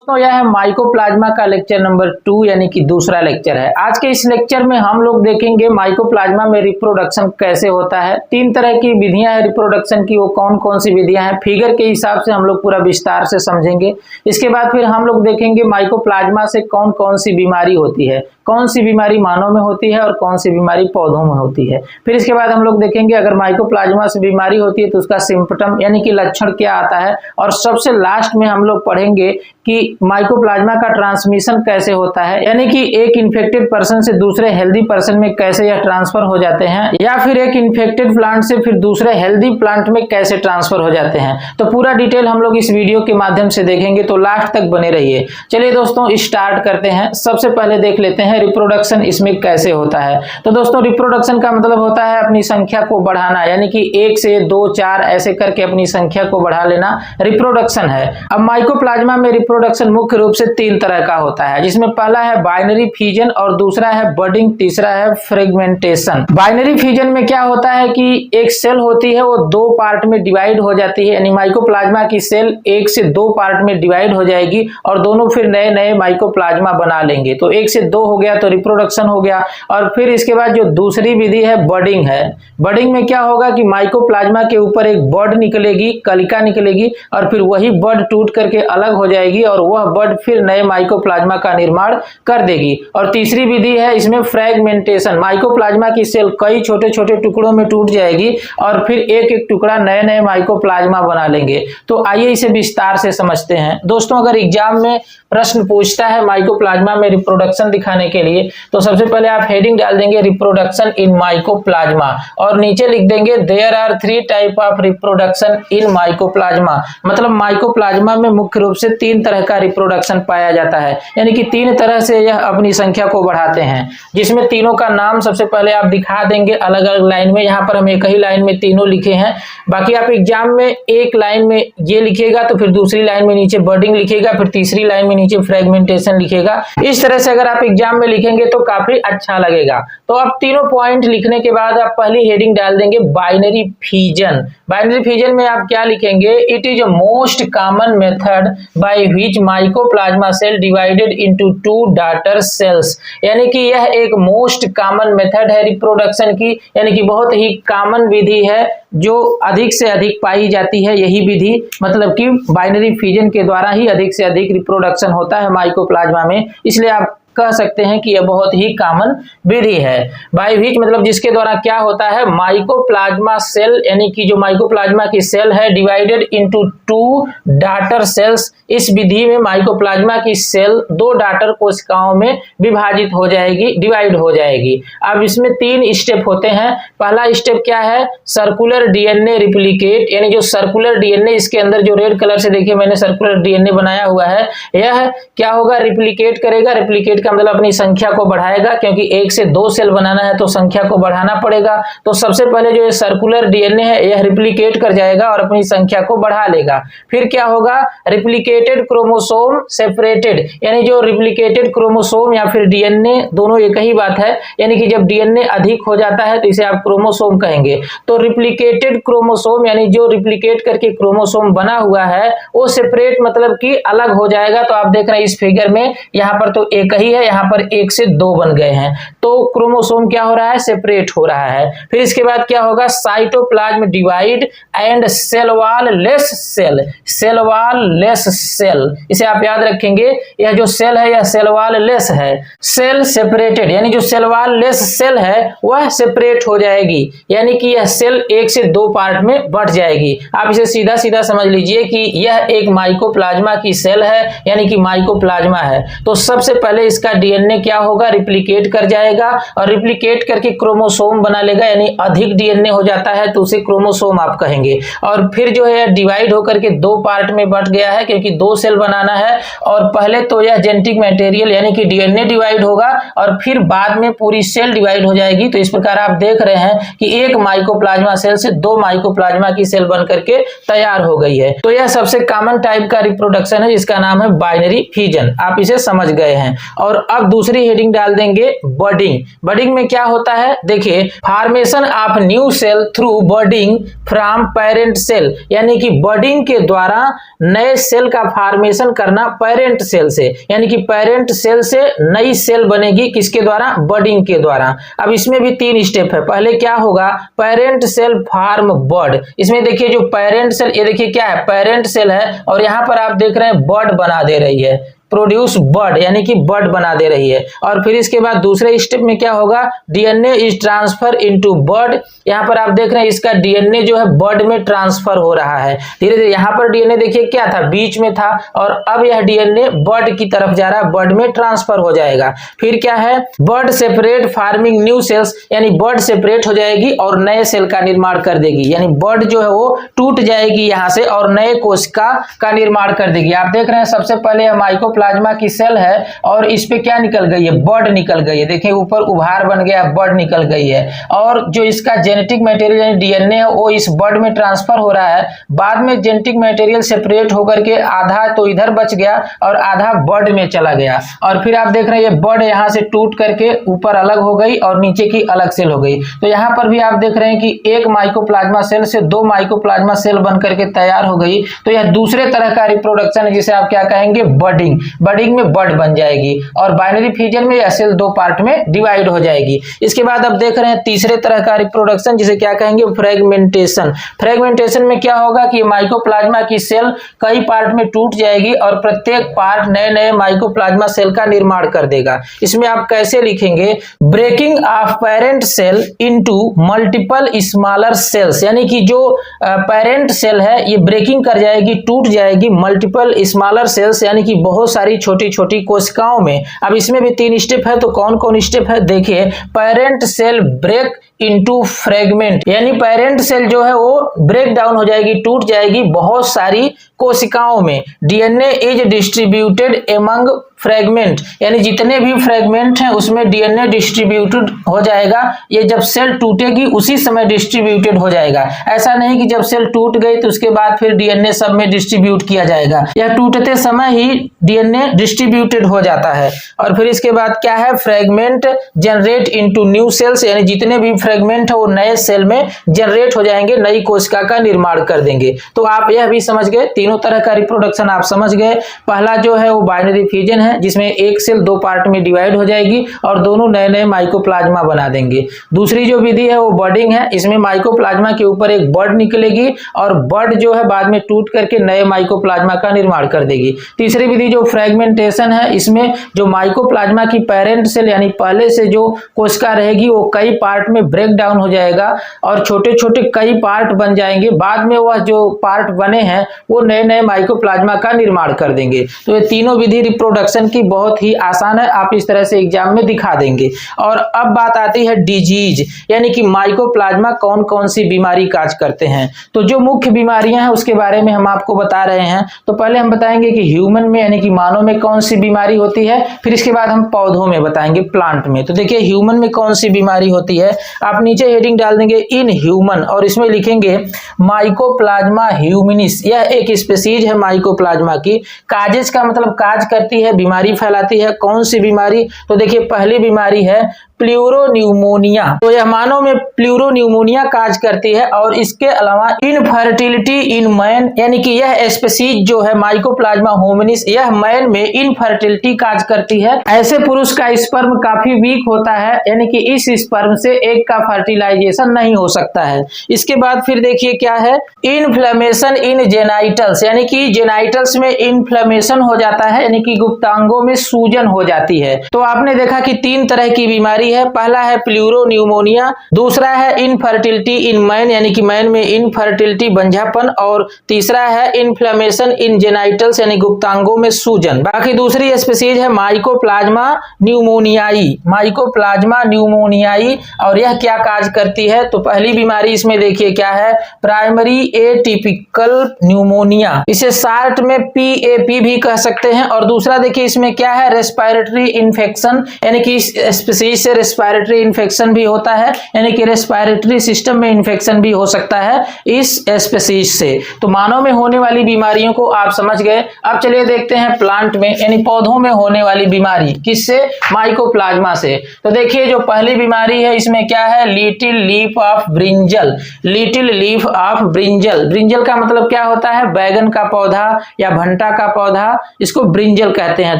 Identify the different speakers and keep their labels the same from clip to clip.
Speaker 1: तो यह है माइकोप्लाज्मा का लेक्चर नंबर 2 यानी कि दूसरा लेक्चर है। आज के इस लेक्चर में हम लोग देखेंगे माइकोप्लाज्मा में रिप्रोडक्शन कैसे होता है। 3 तरह की विधियां हैं रिप्रोडक्शन की, वो कौन कौन सी विधियां हैं फिगर के हिसाब से हम लोग पूरा विस्तार से समझेंगे। इसके बाद फिर हम लोग देखेंगे माइकोप्लाज्मा से कौन कौन सी बीमारी होती है, कौन सी बीमारी मानव में होती है और कौन सी बीमारी पौधों में होती है। फिर इसके बाद हम लोग देखेंगे अगर माइकोप्लाज्मा से बीमारी होती है तो उसका सिम्पटम यानी कि लक्षण क्या आता है, और सबसे लास्ट में हम लोग पढ़ेंगे कि माइकोप्लाज्मा का ट्रांसमिशन कैसे होता है, यानी कि एक इन्फेक्टेड पर्सन से दूसरे हेल्दी पर्सन में कैसे यह ट्रांसफर हो जाते हैं, या फिर एक इन्फेक्टेड प्लांट से फिर दूसरे हेल्दी प्लांट में कैसे ट्रांसफर हो जाते हैं। तो पूरा डिटेल हम लोग इस वीडियो के माध्यम से देखेंगे, तो लास्ट तक बने रहिए। चलिए दोस्तों स्टार्ट करते हैं। सबसे पहले देख लेते हैं रिप्रोडक्शन इसमें कैसे होता है। तो दोस्तों रिप्रोडक्शन का मतलब होता है अपनी संख्या को बढ़ाना, यानी कि 1 से 2 4 ऐसे करके अपनी संख्या को बढ़ा लेना रिप्रोडक्शन है। अब माइकोप्लाज्मा में रिप्रोडक्शन मुख्य रूप से 3 तरह का होता है, जिसमें पहला है बाइनरी फ्यूजन और दूसरा है बडिंग, तीसरा है फ्रेगमेंटेशन। बाइनरी फ्यूजन में क्या होता है कि एक सेल होती है वो 2 पार्ट में डिवाइड हो जाती है, यानी माइकोप्लाज्मा की सेल 1 से 2 पार्ट में डिवाइड हो जाएगी और दोनों फिर नए नए माइकोप्लाज्मा बना लेंगे। तो 1 से 2 हो गया तो रिप्रोडक्शन हो गया। और फिर इसके बाद जो दूसरी विधि है बडिंग है। बडिंग में क्या होगा कि माइकोप्लाज्मा के ऊपर एक बड निकलेगी, कलिका निकलेगी, और फिर वही बड टूट करके अलग हो जाएगी और वह बड फिर नए माइकोप्लाज्मा का निर्माण कर देगी। और तीसरी विधि है इसमें फ्रेगमेंटेशन। माइकोप्लाज्मा की सेल कई छोटे छोटे टुकड़ों में टूट जाएगी और फिर एक एक टुकड़ा नए नए माइकोप्लाज्मा बना लेंगे। तो आइए इसे विस्तार से समझते हैं। दोस्तों अगर एग्जाम में प्रश्न पूछता है माइकोप्लाज्मा में रिप्रोडक्शन दिखाने के लिए, तो सबसे पहले आप हेडिंग डाल देंगे रिप्रोडक्शन इन माइकोप्लाज्मा और नीचे लिख देंगे there are 3 type of reproduction in mycoplasma. मतलब माइकोप्लाज्मा में मुख्य रूप से 3 तरह का रिप्रोडक्शन पाया जाता है, यानी कि 3 तरह से यह अपनी संख्या को बढ़ाते हैं, जिसमें तीनों का नाम सबसे पहले आप दिखा देंगे अलग अलग लाइन में। यहाँ पर हम एक ही लाइन में तीनों लिखे हैं, बाकी आप एग्जाम में एक लाइन में ये लिखेगा तो फिर दूसरी लाइन में नीचे बर्डिंग लिखेगा, फिर तीसरी लाइन में नीचे फ्रेगमेंटेशन लिखेगा। इस तरह से अगर आप एग्जाम में लिखेंगे तो काफी अच्छा लगेगा। तो अब तीनों पॉइंट लिखने के बाद आप पहली हेडिंग डाल देंगे बाइनरी फ्यूजन। बाइनरी फ्यूजन में आप क्या लिखेंगे, it is a most common method by which mycoplasma cell divided into 2 daughter cells. यानी कि यह एक मोस्ट कॉमन मेथड है रिप्रोडक्शन की, यानी कि बहुत ही कॉमन विधि है जो अधिक से अधिक पाई जाती है। यही विधि मतलब कि बाइनरी फ्यूजन के द्वारा ही अधिक से अधिक रिप्रोडक्शन होता है माइकोप्लाज्मा में, इसलिए आप कह सकते हैं कि यह बहुत ही कॉमन विधि है। बाय व्हिच मतलब जिसके द्वारा क्या होता है, माइकोप्लाज्मा सेल यानी कि जो माइकोप्लाज्मा की सेल है डिवाइडेड इनटू 2 डॉटर सेल्स। इस विधि में माइकोप्लाज्मा की सेल 2 डॉटर कोशिकाओं में विभाजित हो जाएगी, डिवाइड हो जाएगी। अब इसमें 3 स्टेप होते हैं। पहला स्टेप क्या है, सर्कुलर डीएनए रिप्लिकेट, यानी जो सर्कुलर डीएनए इसके अंदर जो रेड कलर से देखिए मैंने सर्कुलर डीएनए बनाया हुआ है, यह क्या होगा, रिप्लिकेट करेगा। रिप्लिकेट का मतलब अपनी संख्या को बढ़ाएगा, क्योंकि 1 से 2 सेल बनाना है तो संख्या को बढ़ाना पड़ेगा। तो सबसे पहले जो ये सर्कुलर डीएनए है यह रिप्लिकेट कर जाएगा और अपनी संख्या को बढ़ा लेगा। फिर क्या होगा, रिप्लिकेटेड क्रोमोसोम सेपरेटेड, यानी जो रिप्लिकेटेड क्रोमोसोम या फिर डीएनए दोनों एक ही बात है, यानी कि जब डीएनए अधिक हो जाता है तो इसे आप क्रोमोसोम कहेंगे। तो रिप्लिकेटेड क्रोमोसोम यानी जो रिप्लिकेट करके क्रोमोसोम बना हुआ है वो सेपरेट मतलब कि अलग हो जाएगा। तो आप देख रहे हैं इस फिगर में यहाँ पर तो एक ही है, यहाँ पर 1 से 2 बन गए हैं, तो क्रोमोसोम क्या हो रहा है, सेपरेट हो रहा है। फिर इसके बाद क्या होगा, cytoplasm divide and cell wall less cell. Cell wall less cell, इसे आप याद रखेंगे, यह जो सेल है यह सेल वॉल लेस है। सेल सेपरेटेड यानी जो सेल वॉल लेस सेल है वह सेपरेट हो जाएगी, यानी कि यह सेल 1 से 2 पार्ट में बढ़ जाएगी। आप इसे सीधा सीधा समझ लीजिए कि यह एक माइकोप्लाज्मा की सेल है, यानी कि माइकोप्लाज्मा है। तो सबसे पहले इसका डीएनए क्या होगा, रिप्लिकेट कर जाएगा और रिप्लिकेट करके क्रोमोसोम बना लेगा, यानी अधिक डीएनए हो जाता है तो उसे क्रोमोसोम आप कहेंगे। और फिर जो है डिवाइड होकर के 2 पार्ट में बढ़ गया है, क्योंकि 2 सेल बनाना है। और पहले तो यह जेनेटिक मटेरियल यानी कि डीएनए डिवाइड होगा और फिर बाद में पूरी सेल डिवाइड हो जाएगी। तो इस प्रकार आप देख रहे हैं कि एक माइकोप्लाज्मा सेल से 2 माइकोप्लाज्मा की सेल बन करके तैयार हो गई है। तो यह सबसे कॉमन टाइप का रिप्रोडक्शन है जिसका नाम है बाइनरी फ्यूजन। आप इसे समझ गए हैं। और और अब दूसरी हेडिंग डाल देंगे बडिंग। बडिंग में क्या होता है, देखिए formation of new cell through budding from parent cell, यानी कि बडिंग के द्वारा नए सेल का फॉर्मेशन करना पेरेंट सेल से, यानी कि पेरेंट सेल से नई सेल बनेगी किसके द्वारा, बडिंग के द्वारा। अब इसमें भी 3 स्टेप है। पहले क्या होगा, पेरेंट सेल फॉर्म बड। इसमें देखिए जो पेरेंट सेल, ये देखिए क्या है, पेरेंट सेल है और यहां पर आप देख रहे हैं बड बना दे रही है, प्रोड्यूस बड, यानी कि बड बना दे रही है। और फिर इसके बाद दूसरे स्टेप में क्या होगा, डीएनए इज ट्रांसफर इनटू बड। यहाँ पर आप देख रहे हैं इसका डीएनए जो है बड में ट्रांसफर हो रहा है धीरे धीरे। यहाँ पर डीएनए देखिए क्या था, बीच में था और अब यह डीएनए बड की तरफ जा रहा है, बड में ट्रांसफर हो जाएगा। फिर क्या है, बड सेपरेट फार्मिंग न्यू सेल्स, यानी बड सेपरेट हो जाएगी और नए सेल का निर्माण कर देगी, यानी बड जो है वो टूट जाएगी यहाँ से और नए कोशिका का निर्माण कर देगी। आप देख रहे हैं सबसे पहले माइकोप्लाज्मा की सेल है और इस पे क्या निकल गई है, बड निकल गई है। देखिए ऊपर उभार बन गया, बड निकल गई है और जो इसका जेनेटिक मटेरियल यानी डीएनए है वो इस बड में ट्रांसफर हो रहा है। बाद में जेनेटिक मटेरियल सेपरेट होकर के आधा तो इधर बच गया और आधा बड में चला गया और फिर आप देख रहे हैं ये बड यहाँ से टूट करके ऊपर अलग हो गई और नीचे की अलग सेल हो गई। तो यहाँ पर भी आप देख रहे हैं कि एक माइकोप्लाज्मा सेल से 2 माइकोप्लाज्मा सेल बन करके तैयार हो गई। तो यह दूसरे तरह का रिप्रोडक्शन है जिसे आप क्या कहेंगे, बडिंग। बडिंग में बड बन जाएगी और बाइनरी फ्यूजन में यह सेल 2 पार्ट में डिवाइड हो जाएगी। इसके बाद अब देख रहे हैं तीसरे तरह का रिप्रोडक्शन जिसे क्या कहेंगे, फ्रेगमेंटेशन। फ्रेगमेंटेशन में क्या होगा कि माइकोप्लाज्मा की सेल कई पार्ट में टूट जाएगी और प्रत्येक पार्ट नए नए माइकोप्लाज्मा सेल का निर्माण कर देगा। इसमें आप कैसे लिखेंगे, breaking of parent cell into multiple smaller cells, यानी कि जो पेरेंट सेल है ये ब्रेकिंग कर जाएगी, टूट जाएगी मल्टीपल स्मॉलर सेल्स, यानी कि बहुत सारी छोटी छोटी कोशिकाओं में। अब इसमें भी 3 स्टेप है, तो कौन कौन स्टेप है देखिए, parent cell break into fragment, यानी पेरेंट सेल जो है वो ब्रेक डाउन हो जाएगी, टूट जाएगी बहुत सारी कोशिकाओं में। DNA is distributed among fragment, यानी जितने भी फ्रेगमेंट हैं उसमें डीएनए डिस्ट्रीब्यूटेड हो जाएगा। ये जब सेल टूटेगी उसी समय डिस्ट्रीब्यूटेड हो जाएगा, ऐसा नहीं कि जब सेल टूट गई तो उसके बाद फिर डीएनए सब में डिस्ट्रीब्यूट किया जाएगा। यह टूटते समय ही डीएनए डिस्ट्रीब्यूटेड हो जाता है। और फिर इसके बाद क्या है, fragment generate into new sales, यानी जितने भी फ्रेगमेंट है वो नए सेल में जनरेट हो जाएंगे, नई कोशिका का निर्माण कर देंगे। तो आप यह भी समझ गए, तीनों तरह का रिप्रोडक्शन आप समझ गए। पहला जो है वो बाइनरी फ्यूजन है जिसमें एक सेल 2 पार्ट में डिवाइड हो जाएगी और दोनों नए नए माइकोप्लाज्मा बना देंगे। दूसरी जो विधि है वो बडिंग है, इसमें माइकोप्लाज्मा के ऊपर एक बड निकलेगी और बड जो है बाद में टूट करके नए माइकोप्लाज्मा का निर्माण कर देगी। तीसरी विधि जो फ्रेगमेंटेशन है, इसमें जो माइकोप्लाज्मा की पेरेंट सेल यानी पहले से जो कोशिका रहेगी वो कई पार्ट में ब्रेक डाउन हो जाएगा और छोटे छोटे कई पार्ट बन जाएंगे। बाद में वह जो पार्ट बने हैं वो नए नए माइकोप्लाज्मा का निर्माण कर देंगे। तो ये तीनों विधि रिप्रोडक्शन की बहुत ही आसान है, आप इस तरह से एग्जाम में दिखा देंगे। और अब बात आती है डिजीज, यानी कि माइकोप्लाज्मा कौन कौन सी बीमारी काज करते हैं। तो जो मुख्य बीमारियां हैं उसके बारे में हम आपको बता रहे हैं। तो पहले हम बताएंगे कि ह्यूमन में यानी कि मानव में कौन सी बीमारी होती है, फिर इसके बाद हम पौधों में बताएंगे, प्लांट में। तो देखिए ह्यूमन में कौन सी बीमारी होती है, आप नीचे हेडिंग डाल देंगे इन ह्यूमन और इसमें लिखेंगे माइकोप्लाज्मा ह्यूमिनिस। यह एक स्पीशीज है माइकोप्लाज्मा की। काजेज का मतलब काज करती है, बीमारी फैलाती है। कौन सी बीमारी, तो देखिए पहली बीमारी है प्लूरोन्यूमोनिया। तो यह मानव में प्लूरोन्यूमोनिया काज करती है और इसके अलावा इनफर्टिलिटी इन मैन, यानी कि यह स्पीशीज जो है माइकोप्लाज्मा ह्यूमिनिस यह मैन में इनफर्टिलिटी काज करती है। ऐसे पुरुष का स्पर्म काफी वीक होता है, यानी कि इस स्पर्म से एग का फर्टिलाइजेशन नहीं हो सकता है। इसके बाद फिर देखिए क्या है, इन्फ्लेमेशन इन जेनाइटल्स, यानी कि जेनाइटल्स में इन्फ्लेमेशन हो जाता है, यानी कि गुप्तांगों में सूजन हो जाती है। तो आपने देखा कि 3 तरह की बीमारी है। पहला है प्लूरोन्यूमोनिया, दूसरा है इनफर्टिलिटी इन मैन, यानी कि मैन में इनफर्टिलिटी बंझापन, और तीसरा है इन्फ्लेमेशन इन जेनाइटल्स, यानी गुप्तांगों में सूजन। बाकी दूसरी स्पीशीज है माइकोप्लाज्मा न्यूमोनियाई, माइकोप्लाज्मा न्यूमोनियाई। और यह क्या काज करती है, तो पहली बीमारी इसमें देखिए क्या है, प्राइमरी एटिपिकल न्यूमोनिया, इसे शॉर्ट में PAP भी कह सकते हैं। और दूसरा देखिए इसमें क्या है, रेस्पिरेटरी इन्फेक्शन, यानी कि इस स्पीशीज से रेस्पिरेटरी इन्फेक्शन भी होता है, यानी कि रेस्पिरेटरी सिस्टम में इन्फेक्शन भी हो सकता है इस स्पीशीज से। तो मानव में होने वाली बीमारियों को आप समझ गए। अब चलिए देखते हैं प्लांट में यानी पौधों में होने वाली बीमारी, किससे, माइकोप्लाज्मा से। तो देखिए जो पहली बीमारी है इसमें क्या है, little leaf of brinjal. Little leaf of brinjal, brinjal का मतलब क्या होता है, बैगन का पौधा या भंटा का पौधा, इसको ब्रिंजल कहते हैं।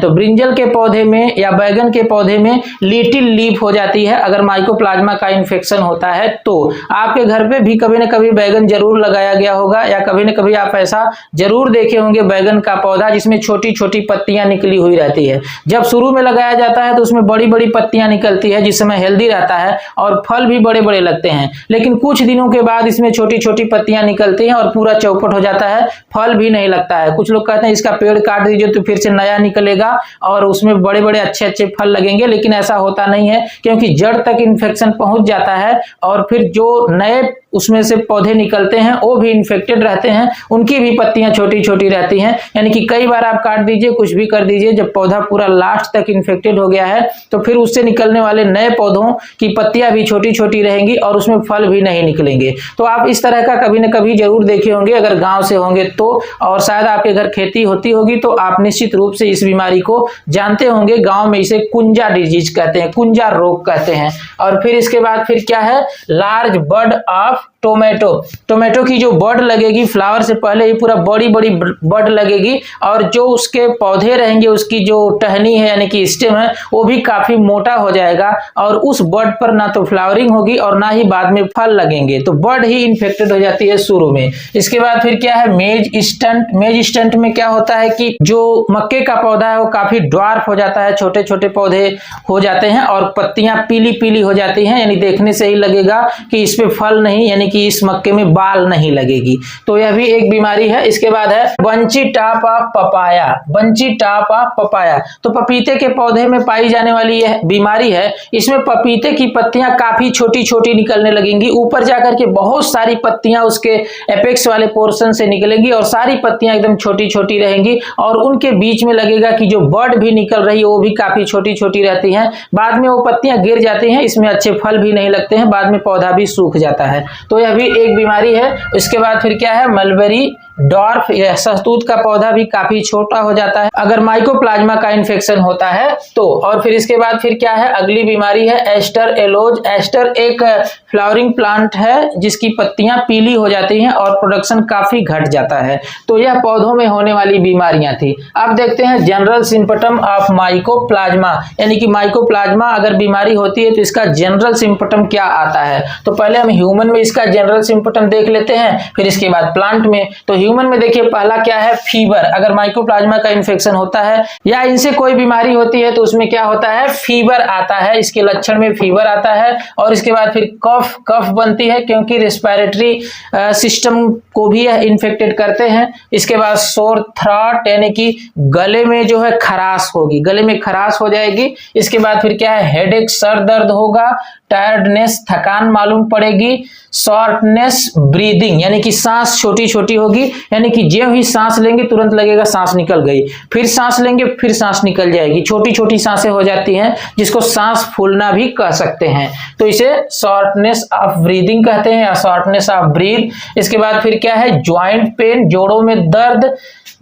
Speaker 1: तो ब्रिंजल के पौधे में या बैगन के पौधे में लिटिल लीफ हो जाती है अगर माइकोप्लाज्मा का इन्फेक्शन होता है। तो आपके घर पे भी कभी न कभी बैगन जरूर लगाया गया होगा या कभी न कभी आप ऐसा जरूर देखे होंगे बैगन का पौधा जिसमें छोटी छोटी पत्तियां निकली हुई रहती है। जब शुरू में लगाया जाता है तो उसमें बड़ी बड़ी पत्तियां निकलती है जिस समय हेल्दी रहता है और फल भी बड़े बड़े लगते हैं, लेकिन कुछ दिनों के बाद इसमें छोटी छोटी पत्तियां निकलती हैं और पूरा चौपट हो जाता है, फल भी नहीं लगता है। कुछ लोग कहते हैं इसका पेड़ काट दीजिए तो फिर से नया निकलेगा और उसमें बड़े बड़े अच्छे अच्छे फल लगेंगे, लेकिन ऐसा होता नहीं है क्योंकि जड़ तक इन्फेक्शन पहुंच जाता है और फिर जो नए उसमें से पौधे निकलते हैं वो भी इन्फेक्टेड रहते हैं, उनकी भी पत्तियां छोटी छोटी रहती हैं। यानी कि कई बार आप काट दीजिए, कुछ भी कर दीजिए, जब पौधा पूरा लास्ट तक इन्फेक्टेड हो गया है तो फिर उससे निकलने वाले नए पौधों की पत्तियां भी छोटी छोटी रहेंगी और उसमें फल भी नहीं निकलेंगे। तो आप इस तरह का कभी न कभी जरूर देखे होंगे अगर गांव से होंगे तो, और शायद आपके घर खेती होती होगी तो आप निश्चित रूप से इस बीमारी को जानते होंगे। गांव में इसे कुंजा डिजीज कहते हैं, कुंजा रोग कहते हैं। और फिर इसके बाद फिर क्या है, large bud of tomato. Tomato की जो बड लगेगी फ्लावर से पहले ही पूरा बड़ी बड़ी बड लगेगी और जो उसके पौधे रहेंगे, उसकी जो टहनी है यानी कि स्टेम है वो भी काफी मोटा हो जाएगा और उस बड पर ना तो फ्लावरिंग होगी और ना ही बाद में फल लगेंगे। तो बड ही इन्फेक्टेड हो जाती है शुरू में। इसके बाद फिर क्या है, मेज स्टंट। मेज स्टंट में क्या होता है कि जो मक्के का पौधा है वो काफी ड्वार्फ हो जाता है, छोटे छोटे पौधे हो जाते हैं और पत्तियां पीली पीली हो जाती हैं, यानी देखने से ही लगेगा कि इस पे फल नहीं, यानी कि इस मक्के में बाल नहीं लगेगी। तो यह भी एक बीमारी है। इसके बाद है bunchy top of papaya. Bunchy top of papaya, तो पपीते के पौधे में पाई जाने वाली यह बीमारी है। इसमें पपीते की पत्तियां काफी छोटी छोटी निकलने लगेंगी, ऊपर जाकर के बहुत सारी पत्तियां उसके एपेक्स वाले पोर्शन से निकलेंगी और सारी पत्तियां एकदम छोटी छोटी रहेंगी और उनके बीच में लगेगा कि जो बड भी निकल रही है वो भी काफी छोटी छोटी रहती है। बाद में वो पत्तियां गिर जाती हैं, इसमें अच्छे फल भी नहीं लगते हैं, बाद में पौधा भी सूख जाता है। तो यह भी एक बीमारी है। इसके बाद फिर क्या है, मलबेरी डॉर्फ, यह सहतूत का पौधा भी काफी छोटा हो जाता है अगर माइकोप्लाज्मा का इन्फेक्शन होता है तो। और फिर इसके बाद फिर क्या है, अगली बीमारी है एस्टर एलोज। एस्टर एक फ्लावरिंग प्लांट है जिसकी पत्तियां पीली हो जाती हैं और प्रोडक्शन काफी घट जाता है। तो यह पौधों में होने वाली बीमारियां थी। अब देखते हैं जनरल सिम्पटम ऑफ माइकोप्लाज्मा, यानी कि माइकोप्लाज्मा अगर बीमारी होती है तो इसका जनरल सिम्पटम क्या आता है। तो पहले हम ह्यूमन में इसका जनरल सिम्पटम देख लेते हैं, फिर इसके बाद प्लांट में। तो ह्यूमन में देखिए पहला क्या है, फीवर। अगर माइकोप्लाज्मा का इन्फेक्शन होता है या इनसे कोई बीमारी होती है तो उसमें क्या होता है, फीवर आता है। इसके लक्षण में फीवर आता है और इसके बाद फिर कफ बनती है क्योंकि रेस्पिरेटरी सिस्टम को भी यह इन्फेक्टेड करते हैं। इसके बाद सोर थ्रोट, यानी कि गले में जो है खराश होगी, गले में खराश हो जाएगी। इसके बाद फिर क्या है, हेडेक, सर दर्द होगा, टायर्डनेस, थकान मालूम पड़ेगी, शॉर्टनेस ब्रीदिंग, यानी कि सांस छोटी छोटी होगी, यानी कि जो ही सांस लेंगे तुरंत लगेगा सांस निकल गई, फिर सांस लेंगे फिर सांस निकल जाएगी, छोटी छोटी सांसें हो जाती हैं जिसको सांस फूलना भी कह सकते हैं। तो इसे शॉर्टनेस ऑफ ब्रीदिंग कहते हैं या शॉर्टनेस ऑफ ब्रीथ। इसके बाद फिर क्या है, ज्वाइंट पेन, जोड़ों में दर्द,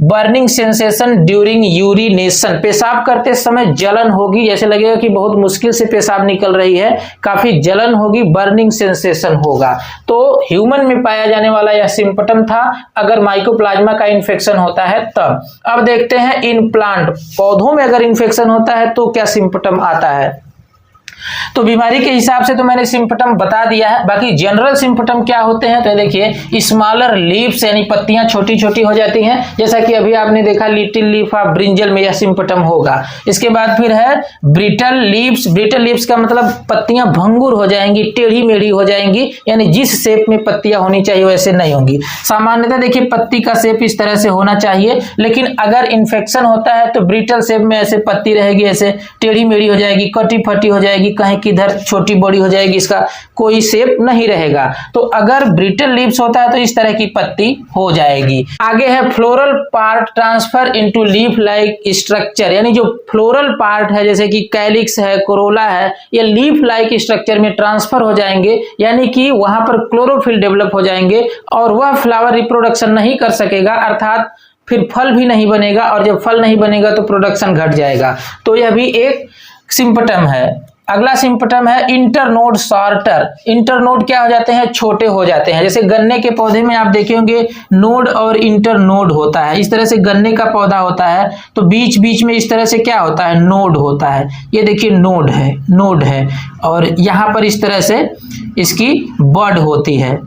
Speaker 1: बर्निंग सेंसेशन ड्यूरिंग यूरिनेशन, पेशाब करते समय जलन होगी, जैसे लगेगा कि बहुत मुश्किल से पेशाब निकल रही है, काफी जलन होगी, बर्निंग सेंसेशन होगा। तो ह्यूमन में पाया जाने वाला यह सिम्पटम था अगर माइकोप्लाज्मा का इन्फेक्शन होता है तब। अब देखते हैं इन प्लांट, पौधों में अगर इन्फेक्शन होता है तो क्या सिम्पटम आता है। तो बीमारी के हिसाब से तो मैंने सिम्पटम बता दिया है, बाकी जनरल सिम्पटम क्या होते हैं तो देखिए स्मॉलर लीव्स, यानी पत्तियां छोटी छोटी हो जाती हैं, जैसा कि अभी आपने देखा लिटिल लीफ ऑफ ब्रिंजल में यह सिम्पटम होगा। इसके बाद फिर है ब्रिटल लीव्स। ब्रिटल लीव्स का मतलब पत्तियां भंगुर हो जाएंगी, टेढ़ी मेढ़ी हो जाएंगी, यानी जिस शेप में पत्तियां होनी चाहिए वैसे नहीं होंगी। सामान्यतः देखिए पत्ती का शेप इस तरह से होना चाहिए, लेकिन अगर इन्फेक्शन होता है तो ब्रिटल शेप में ऐसे पत्ती रहेगी, ऐसे टेढ़ी मेढ़ी हो जाएगी, कटी फटी हो जाएगी, कहीं किधर छोटी बड़ी हो जाएगी, इसका कोई शेप नहीं रहेगा। तो अगर ब्रिटल लीव्स होता है तो इस तरह की पत्ती हो जाएगी। आगे है floral part transfer into leaf like structure, यानी जो फ्लोरल पार्ट है जैसे कि कैलिक्स है, कोरोला है, ये लीफ लाइक स्ट्रक्चर में ट्रांसफर हो जाएंगे, यानी कि वहां पर क्लोरोफिल डेवलप हो जाएंगे और वह फ्लावर रिप्रोडक्शन नहीं कर सकेगा, अर्थात फिर फल भी नहीं बनेगा, और जब फल नहीं बनेगा तो प्रोडक्शन घट जाएगा। तो यह भी एक सिम्पटम है। अगला सिम्पटम है इंटरनोड शॉर्टर। इंटरनोड क्या हो जाते हैं, छोटे हो जाते हैं। जैसे गन्ने के पौधे में आप देखे होंगे नोड और इंटरनोड होता है, इस तरह से गन्ने का पौधा होता है तो बीच बीच में इस तरह से क्या होता है, नोड होता है। ये देखिए नोड है और यहाँ पर इस तरह से इसकी बड होती है,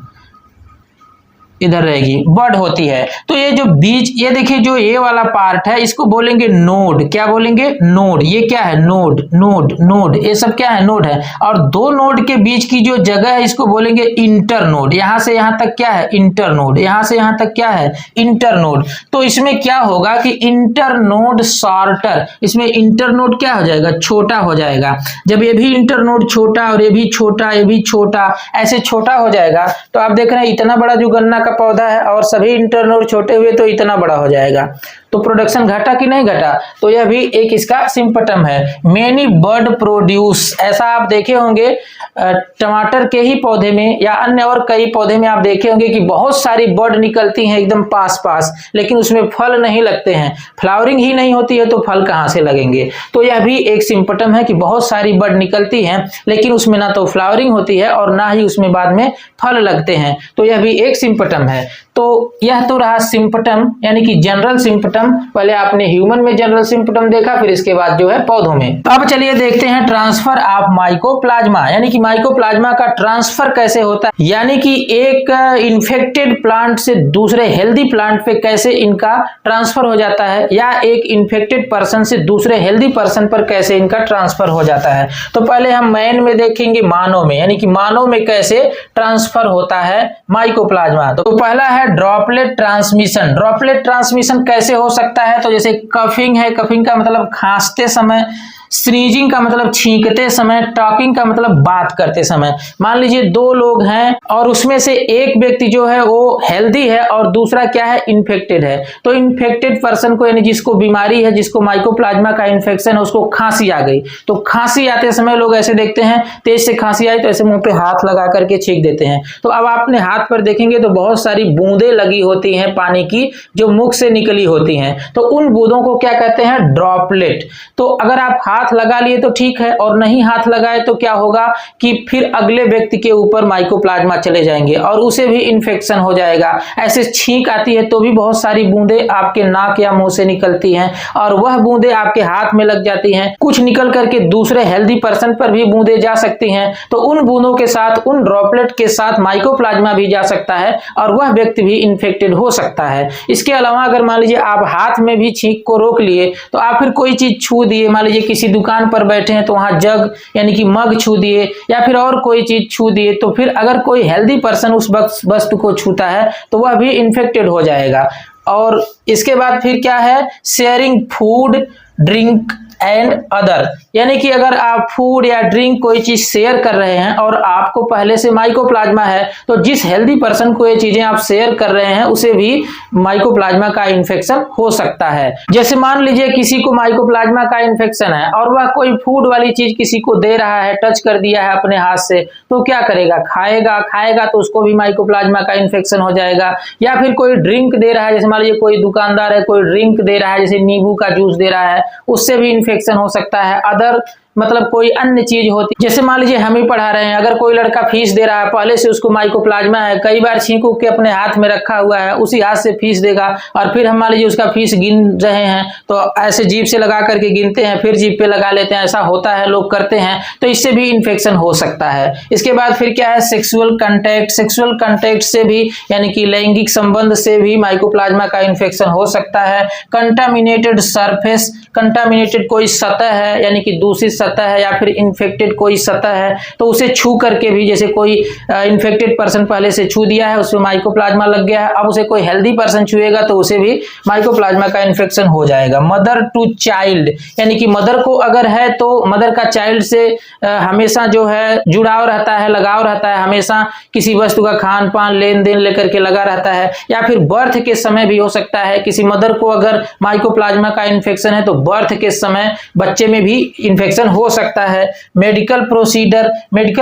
Speaker 1: इधर रहेगी, बड होती है। तो ये जो बीज, ये देखिए जो ये वाला पार्ट है इसको बोलेंगे नोड। क्या बोलेंगे, नोड। ये क्या है, नोड नोड नोड, ये सब क्या है, नोड है। और दो नोड के बीच की जो जगह है इसको बोलेंगे इंटरनोड। यहां से यहां तक क्या है, इंटरनोड। यहां से यहां तक क्या है, इंटरनोड। तो इसमें क्या होगा कि इंटरनोड शॉर्टर, इसमें इंटरनोड क्या हो जाएगा, छोटा हो जाएगा। जब ये भी इंटरनोड छोटा और ये भी छोटा, ये भी छोटा, ऐसे छोटा हो जाएगा तो आप देख रहे हैं इतना बड़ा जो गन्ना का पौधा है और सभी इंटरनोड छोटे हुए तो इतना बड़ा हो जाएगा। तो प्रोडक्शन घटा कि नहीं घटा, तो यह भी एक इसका सिम्पटम है। मेनी बड प्रोड्यूस, ऐसा आप देखे होंगे टमाटर के ही पौधे में या अन्य और कई पौधे में आप देखे होंगे कि बहुत सारी बड निकलती हैं एकदम पास पास, लेकिन उसमें फल नहीं लगते हैं। फ्लावरिंग ही नहीं होती है तो फल कहां से लगेंगे। तो यह भी एक सिम्पटम है कि बहुत सारी बड निकलती हैं लेकिन उसमें ना तो फ्लावरिंग होती है और ना ही उसमें बाद में फल लगते हैं। तो यह भी एक सिम्पटम है। तो यह तो रहा सिम्पटम, यानी कि जनरल सिम्पटम। पहले आपने ह्यूमन में जनरल सिम्पटम देखा, फिर इसके बाद जो है पौधों में। अब चलिए देखते हैं ट्रांसफर ऑफ माइकोप्लाज्मा, यानी कि माइकोप्लाज्मा का ट्रांसफर कैसे होता है, यानी कि एक इन्फेक्टेड प्लांट से दूसरे हेल्दी प्लांट पे कैसे इनका ट्रांसफर हो जाता है, या एक इन्फेक्टेड पर्सन से दूसरे हेल्दी पर्सन पर कैसे इनका ट्रांसफर हो जाता है। तो पहले हम मैन में देखेंगे, मानव में, यानी कि मानव में कैसे ट्रांसफर होता है माइकोप्लाज्मा। तो पहला है ड्रॉपलेट ट्रांसमिशन। ड्रॉपलेट ट्रांसमिशन कैसे हो सकता है, तो जैसे कफिंग है, कफिंग का मतलब खांसते समय, स्नीजिंग का मतलब छींकते समय, टॉकिंग का मतलब बात करते समय। मान लीजिए दो लोग हैं और उसमें से एक व्यक्ति जो है वो हेल्दी है और दूसरा क्या है, इन्फेक्टेड है। तो इन्फेक्टेड पर्सन को, यानी जिसको बीमारी है, जिसको माइकोप्लाज्मा का इन्फेक्शन है, उसको खांसी आ गई। तो खांसी आते समय लोग ऐसे देखते हैं, तेज से खांसी आई तो ऐसे मुंह पे हाथ लगा करके छींक देते हैं। तो अब आप अपने हाथ पर देखेंगे तो बहुत सारी बूंदें लगी होती हैं पानी की, जो मुख से निकली होती हैं। तो उन बूंदों को क्या कहते हैं, ड्रॉपलेट। तो अगर आप हाथ लगा लिए तो ठीक है, और नहीं हाथ लगाए तो क्या होगा कि फिर अगले व्यक्ति के ऊपर माइकोप्लाज्मा चले जाएंगे और उसे भी इन्फेक्शन हो जाएगा। ऐसे छींक आती है तो भी बहुत सारी बूंदें आपके नाक या मुंह से निकलती हैं और वह बूंदें आपके हाथ में लग जाती हैं। कुछ निकल करके दूसरे हेल्दी पर्सन पर भी बूंदें जा सकती हैं। तो उन बूंदों के साथ, उन ड्रॉपलेट के साथ माइकोप्लाज्मा भी जा सकता है और वह व्यक्ति भी इन्फेक्टेड हो सकता है। इसके अलावा अगर मान लीजिए आप हाथ में भी छींक को रोक लिए, तो आप फिर कोई चीज छू दिए, मान लीजिए किसी दुकान पर बैठे हैं तो वहां जग यानी कि मग छू दिए या फिर और कोई चीज छू दिए, तो फिर अगर कोई हेल्दी पर्सन उस वस्तु को छूता है तो वह भी इन्फेक्टेड हो जाएगा। और इसके बाद फिर क्या है, sharing food, drink and other, यानी कि अगर आप फूड या ड्रिंक कोई चीज शेयर कर रहे हैं और आपको पहले से माइकोप्लाज्मा है, तो जिस हेल्दी पर्सन को ये चीजें आप शेयर कर रहे हैं उसे भी माइकोप्लाज्मा का इन्फेक्शन हो सकता है। जैसे मान लीजिए किसी को माइकोप्लाज्मा का इन्फेक्शन है और वह कोई फूड वाली चीज किसी को दे रहा है, टच कर दिया है अपने हाथ से, तो क्या करेगा, खाएगा तो उसको भी माइकोप्लाज्मा का इन्फेक्शन हो जाएगा। या फिर कोई ड्रिंक दे रहा है, जैसे मान लीजिए कोई दुकानदार है, कोई ड्रिंक दे रहा है, जैसे नींबू का जूस दे रहा है, उससे भी इन्फेक्शन हो सकता है। अदर मतलब कोई अन्य चीज होती, जैसे मान लीजिए हम ही पढ़ा रहे हैं, अगर कोई लड़का फीस दे रहा है, पहले से उसको माइकोप्लाज्मा है, कई बार छींक के अपने हाथ में रखा हुआ है, उसी हाथ से फीस देगा और फिर हम मान लीजिए उसका फीस गिन रहे हैं तो ऐसे जीभ से लगा करके गिनते हैं, फिर जीभ पे लगा लेते हैं, ऐसा होता है, लोग करते हैं, तो इससे भी इन्फेक्शन हो सकता है। इसके बाद फिर क्या है, सेक्सुअल कंटैक्ट। सेक्सुअल कंटैक्ट से भी, यानी कि लैंगिक संबंध से भी माइकोप्लाज्मा का इन्फेक्शन हो सकता है। कंटामिनेटेड सरफेस, कंटामिनेटेड कोई सतह है, यानी कि दूषित सतह है या फिर इन्फेक्टेड कोई सतह है तो उसे छू करके भी, जैसे कोई इन्फेक्टेड पर्सन पहले से छू दिया है, उसमें माइकोप्लाज्मा लग गया है, अब उसे कोई हेल्दी पर्सन छुएगा तो उसे भी माइकोप्लाज्मा का इन्फेक्शन हो जाएगा। मदर टू चाइल्ड, यानी कि मदर को अगर है तो मदर का चाइल्ड से हमेशा जो है जुड़ाव रहता है, लगाव रहता है, हमेशा किसी वस्तु का खान पान लेन देन लेकर के लगा रहता है। या फिर बर्थ के समय भी हो सकता है, किसी मदर को अगर माइकोप्लाज्मा का इन्फेक्शन है तो बर्थ के समय बच्चे में भी इन्फेक्शन हो सकता है। मेडिकल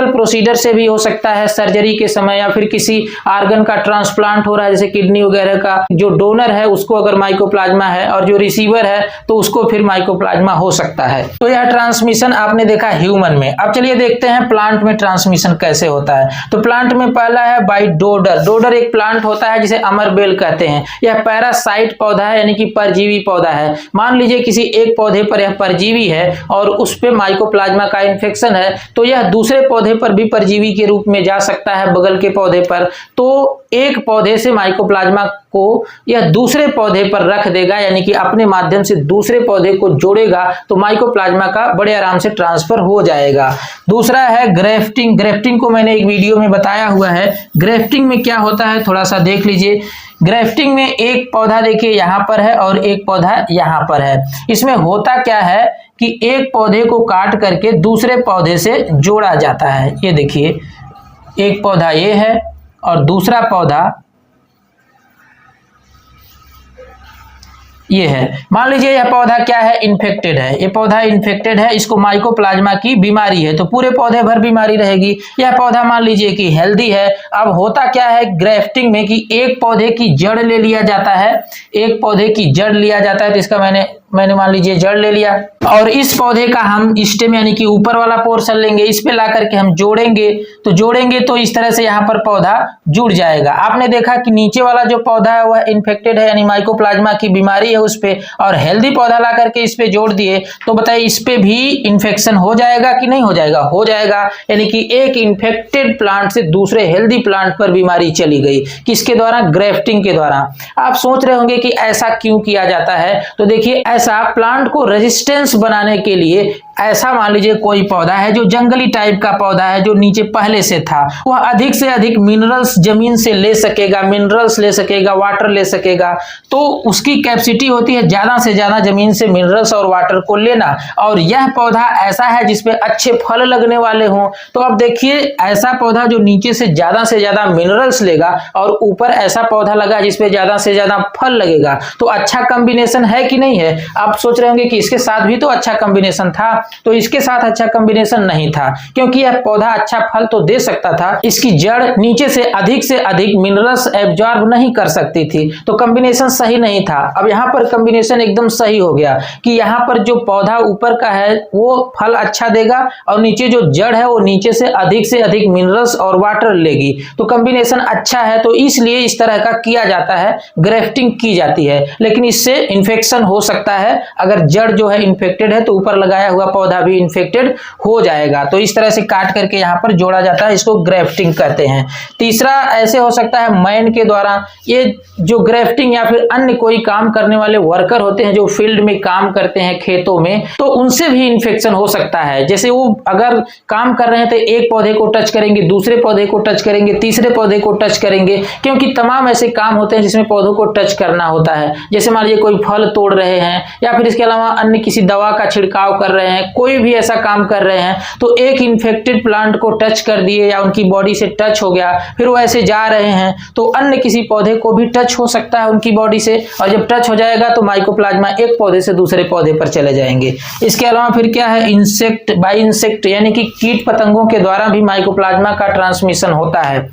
Speaker 1: प्रोसीजर से भी हो सकता है, सर्जरी के समय, या फिर किसी आर्गन का ट्रांसप्लांट हो रहा है जैसे किडनी वगैरह का, जो डोनर है उसको अगर माइकोप्लाज्मा है और जो रिसीवर है तो उसको फिर माइकोप्लाज्मा हो सकता है। तो यह ट्रांसमिशन आपने देखा ह्यूमन में। अब चलिए देखते हैं प्लांट में ट्रांसमिशन कैसे होता है। तो प्लांट में पहला है बाय डोडर। डोडर एक प्लांट होता है जिसे अमरबेल कहते हैं। यह पैरासाइट पौधा है, यानी कि परजीवी पौधा है। मान लीजिए किसी एक पौधे पर यह परजीवी है और उस पे माइकोप्लाज्मा का इन्फेक्शन है तो यह दूसरे पौधे पर भी परजीवी के रूप में जा सकता है, बगल के पौधे पर। तो एक पौधे से माइकोप्लाज्मा को यह दूसरे पौधे पर रख देगा, यानी कि अपने माध्यम से दूसरे पौधे को जोड़ेगा तो माइकोप्लाज्मा का बड़े आराम से ट्रांसफर हो जाएगा। दूसरा है ग्रेफ्टिंग। ग्रेफ्टिंग को मैंने एक वीडियो में बताया हुआ है। ग्रेफ्टिंग में क्या होता है थोड़ा सा देख लीजिए। ग्रेफ्टिंग में एक पौधा देखिए यहाँ पर है और एक पौधा यहाँ पर है। इसमें होता क्या है कि एक पौधे को काट करके दूसरे पौधे से जोड़ा जाता है। ये देखिए, एक पौधा ये है और दूसरा पौधा ये है। मान लीजिए यह पौधा क्या है, इन्फेक्टेड है। ये पौधा इन्फेक्टेड है, इसको माइकोप्लाज्मा की बीमारी है तो पूरे पौधे भर बीमारी रहेगी। यह पौधा मान लीजिए कि हेल्दी है। अब होता क्या है ग्रेफ्टिंग में कि एक पौधे की जड़ ले लिया जाता है, एक पौधे की जड़ लिया जाता है। तो इसका मैंने मान लीजिए जड़ ले लिया और इस पौधे का हम स्टेम यानी कि ऊपर वाला पोर्शन लेंगे, इस पे ला करके हम जोड़ेंगे तो इस तरह से यहाँ पर पौधा जुड़ जाएगा। आपने देखा कि नीचे वाला जो पौधा है वह इन्फेक्टेड है, यानी माइकोप्लाज्मा की बीमारी है उस पे, और हेल्दी पौधा ला करके इस पे जोड़ दिए तो बताइए इस पे भी इन्फेक्शन हो जाएगा कि नहीं हो जाएगा? हो जाएगा। यानी कि एक इन्फेक्टेड प्लांट से दूसरे हेल्दी प्लांट पर बीमारी चली गई। किसके द्वारा? ग्रेफ्टिंग के द्वारा। आप सोच रहे होंगे कि ऐसा क्यों किया जाता है। तो देखिए, ऐसा प्लांट को रेजिस्टेंस बनाने के लिए, ऐसा मान लीजिए कोई पौधा है जो जंगली टाइप का पौधा है जो नीचे पहले से था, वह अधिक से अधिक मिनरल्स जमीन से ले सकेगा, वाटर ले सकेगा। तो उसकी कैपेसिटी होती है ज्यादा से ज्यादा जमीन से मिनरल्स और वाटर को लेना। और यह पौधा ऐसा है जिसपे अच्छे फल लगने वाले हों। तो अब देखिए, ऐसा पौधा जो नीचे से ज्यादा मिनरल्स लेगा और ऊपर ऐसा पौधा लगा जिसपे ज्यादा से ज्यादा फल लगेगा, तो अच्छा कॉम्बिनेशन है कि नहीं है? आप सोच रहे होंगे कि इसके साथ भी तो अच्छा कॉम्बिनेशन था। तो इसके साथ अच्छा कॉम्बिनेशन नहीं था, क्योंकि यह पौधा अच्छा फल तो दे सकता था, इसकी जड़ नीचे से अधिक मिनरल्स एब्जॉर्ब नहीं कर सकती थी, तो कॉम्बिनेशन सही नहीं था। अब यहाँ पर कॉम्बिनेशन एकदम सही हो गया कि यहाँ पर जो पौधा ऊपर का है वो फल अच्छा देगा और नीचे जो जड़ है वो नीचे से अधिक मिनरल्स और वाटर लेगी। तो कॉम्बिनेशन अच्छा है, तो इसलिए इस तरह का किया जाता है, ग्रेफ्टिंग की जाती है। लेकिन इससे इन्फेक्शन हो सकता है। अगर जड़ जो है इन्फेक्टेड है तो ऊपर लगाया हुआ पौधा भी इन्फेक्टेड हो जाएगा। तो इस तरह से काट करके यहाँ पर जोड़ा जाता है, इसको ग्रेफ्टिंग कहते हैं। तीसरा ऐसे हो सकता है मैन के द्वारा। ये जो ग्रेफ्टिंग या फिर अन्य कोई काम करने वाले वर्कर होते हैं जो फील्ड में काम करते हैं खेतों में, तो उनसे भी इन्फेक्शन हो सकता है। जैसे वो अगर काम कर रहे हैं तो एक पौधे को टच करेंगे, दूसरे पौधे को टच करेंगे, तीसरे पौधे को टच करेंगे, क्योंकि तमाम ऐसे काम होते हैं जिसमें पौधों को टच करना होता है। जैसे मान लीजिए कोई फल तोड़ रहे हैं या फिर इसके अलावा अन्य किसी दवा का छिड़काव कर रहे हैं, कोई भी ऐसा काम कर रहे हैं, तो एक इन्फेक्टेड प्लांट को टच कर दिए या उनकी बॉडी से टच हो गया, फिर वो ऐसे जा रहे हैं तो अन्य किसी पौधे को भी टच हो सकता है उनकी बॉडी से, और जब टच हो जाएगा तो माइकोप्लाज्मा एक पौधे से दूसरे पौधे पर चले जाएंगे। इसके अलावा फिर क्या है, इंसेक्ट बाय इंसेक्ट, यानी कि कीट पतंगों के द्वारा भी माइकोप्लाज्मा का ट्रांसमिशन होता है।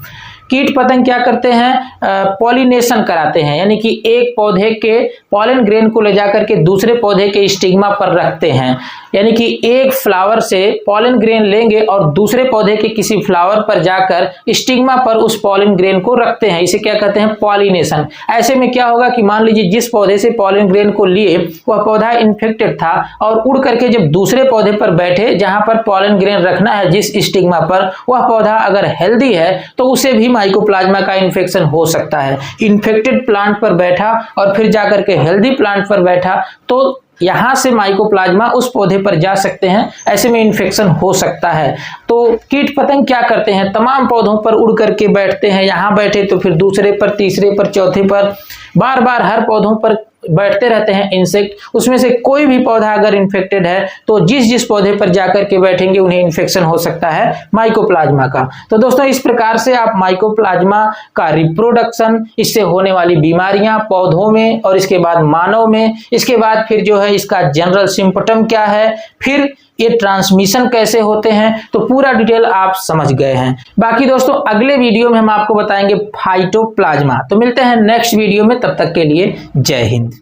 Speaker 1: कीट पतंग क्या करते हैं, पॉलिनेशन कराते हैं, यानी कि एक पौधे के पॉलन ग्रेन को ले जाकर के दूसरे पौधे के स्टिग्मा पर रखते हैं। यानी कि एक फ्लावर से पॉलन ग्रेन लेंगे और दूसरे पौधे के किसी फ्लावर पर जाकर स्टिग्मा पर उस पॉलन ग्रेन को रखते हैं। इसे क्या कहते हैं, पॉलिनेशन। ऐसे में क्या होगा कि मान लीजिए जिस पौधे से पॉलन ग्रेन को लिए वह पौधा इन्फेक्टेड था और उड़ करके जब दूसरे पौधे पर बैठे जहां पर पॉलन ग्रेन रखना है जिस स्टिग्मा पर, वह पौधा अगर हेल्दी है तो उसे भी माइकोप्लाज्मा का इन्फेक्शन हो सकता है। इन्फेक्टेड प्लांट पर बैठा और फिर जाकर के हेल्दी प्लांट पर बैठा तो यहाँ से माइकोप्लाज्मा उस पौधे पर जा सकते हैं, ऐसे में इन्फेक्शन हो सकता है। तो कीट पतंग क्या करते हैं, तमाम पौधों पर उड़ करके बैठते हैं, यहाँ बैठे तो फिर दूसरे पर, तीसरे पर, चौथे पर, बार बार हर पौधों पर बैठते रहते हैं इंसेक्ट। उसमें से कोई भी पौधा अगर इन्फेक्टेड है तो जिस जिस पौधे पर जाकर के बैठेंगे उन्हें इन्फेक्शन हो सकता है माइकोप्लाज्मा का। तो दोस्तों इस प्रकार से आप माइकोप्लाज्मा का रिप्रोडक्शन, इससे होने वाली बीमारियां पौधों में और इसके बाद मानव में, इसके बाद फिर जो है इसका जनरल सिम्पटम क्या है, फिर ये ट्रांसमिशन कैसे होते हैं, तो पूरा डिटेल आप समझ गए हैं। बाकी दोस्तों अगले वीडियो में हम आपको बताएंगे फाइटोप्लाज्मा। तो मिलते हैं नेक्स्ट वीडियो में, तब तक के लिए जय हिंद।